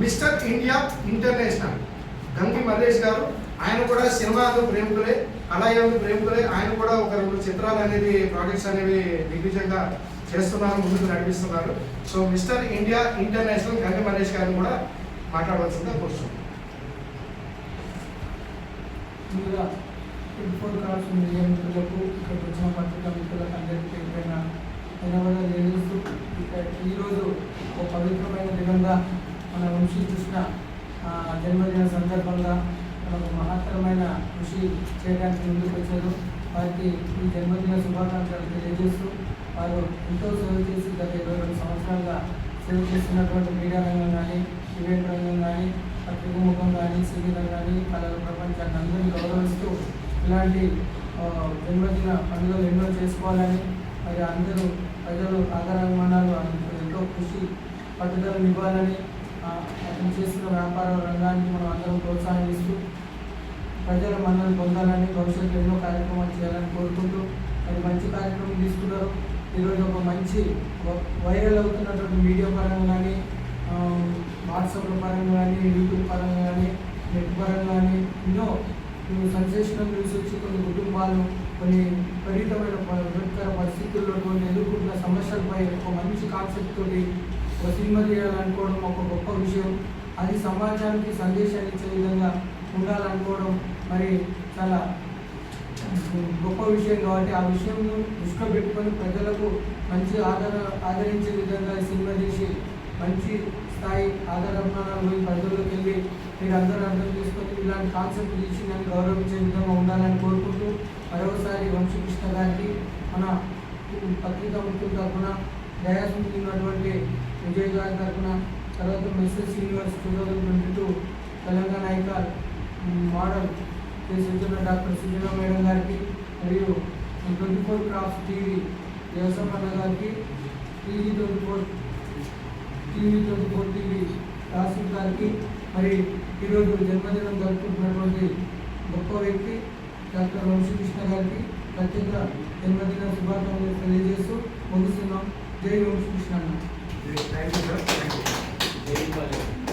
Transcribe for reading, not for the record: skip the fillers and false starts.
Mister India international గంగి మల్లేష్ గారు. ఆయన కూడా సినిమాకు ప్రేమికులే, కళాయోగి ప్రేమికులే. ఆయన కూడా ఒక 2 చిత్రాలు అనేది ప్రాజెక్ట్స్ అనేవి దిగ్విజయంగా చేస్తున్నారు, ముందుకు నడిపిస్తున్నారు. సో మిస్టర్ ఇండియా ఇంటర్నేషనల్ గంగి మల్లేష్ గారిని కూడా మాట్లాడవలసిందిగా కోరుతున్నాను. ముందుగా 24 క్రాఫ్ట్స్ మీడియా మిత్రులకు, ఇక్కడికి వచ్చిన పత్రికా మిత్రులకు అందరికీ ధన్యవాదాలు తెలియజేస్తూ, ఈరోజు ఒక పవిత్రమైన దినంగా మన వంశీకృష్ణ జన్మదిన సందర్భంగా మనకు మహత్తరమైన కృషి చేయడానికి ముందుకు వచ్చారు. వారికి ఈ జన్మదిన శుభాకాంక్షలు తెలియజేస్తూ, వారు ఎంతో సేవ చేసి గత 22 సంవత్సరాలుగా సేవ చేస్తున్నటువంటి మీడియా రంగం కానీ, ఈవెంట్ రంగం కానీ, పత్రిక ముఖం కానీ, సినీ రంగాన్ని, కళల ప్రపంచాన్ని అందరినీ గౌరవిస్తూ ఇలాంటి జన్మదిన పండుగలు ఎన్నో చేసుకోవాలని, మరి అందరూ ప్రజలు ఆదరాభిమానాలు ఎంతో కృషి పట్టుదలను ఇవ్వాలని, అతను చేస్తున్న వ్యాపార రంగానికి మనం అందరం ప్రోత్సాహిస్తూ ప్రజల మన్నలు పొందాలని, భవిష్యత్తులో ఎన్నో కార్యక్రమాలు చేయాలని కోరుకుంటూ మరి మంచి కార్యక్రమం తీసుకున్నారు. ఈరోజు ఒక మంచి వైరల్ అవుతున్నటువంటి మీడియా పరంగా కానీ, వాట్సాప్ పరంగా కానీ, యూట్యూబ్ పరంగా కానీ, నెట్ పరంగా కానీ ఎన్నో సెన్సేషనల్ న్యూస్ వచ్చి కొన్ని కుటుంబాలు కొన్ని విపరీతమైన విపత్కర పరిస్థితుల్లో ఎదుర్కొంటున్న సమస్యలపై ఒక మంచి కాన్సెప్ట్ తోటి ఒక సినిమా చేయాలనుకోవడం ఒక గొప్ప విషయం. అది సమాజానికి సందేశాన్ని ఇచ్చే విధంగా ఉండాలనుకోవడం మరి చాలా గొప్ప విషయం. కాబట్టి ఆ విషయంను దృష్టిలో పెట్టుకొని ప్రజలకు మంచి ఆదరించే విధంగా సినిమా చేసి మంచి స్థాయి ఆధారాలు పోయి ప్రజల్లోకి వెళ్ళి మీరు అందరూ అర్థం చేసుకొని ఇలాంటి కాన్సెప్ట్ తీసి నన్ను గౌరవించే విధంగా ఉండాలని కోరుకుంటూ మరొకసారి వంశీకృష్ణ గారికి మన పత్రికా మిత్రుల తరఫున, దయాసున్నటువంటి విజయ్ గారి తరఫున, తర్వాత messes universe 2022 Telangana icon model చేసిన డాక్టర్ సుజనా మేడం గారికి, మరియు 24 క్రాఫ్ట్స్ టీవీ దేవసమ్మ గారికి, టీవీ 24 టీవీ రాసిఫ్ గారికి, మరి ఈరోజు జన్మదినం జరుపుకుంటున్నటువంటి గొప్ప వ్యక్తి డాక్టర్ వంశీకృష్ణ గారికి ప్రత్యేక జన్మదిన శుభాకాంక్షలు తెలియజేస్తూ ముగిస్తున్నాం. జై వంశీకృష్ణ. Thank you sir.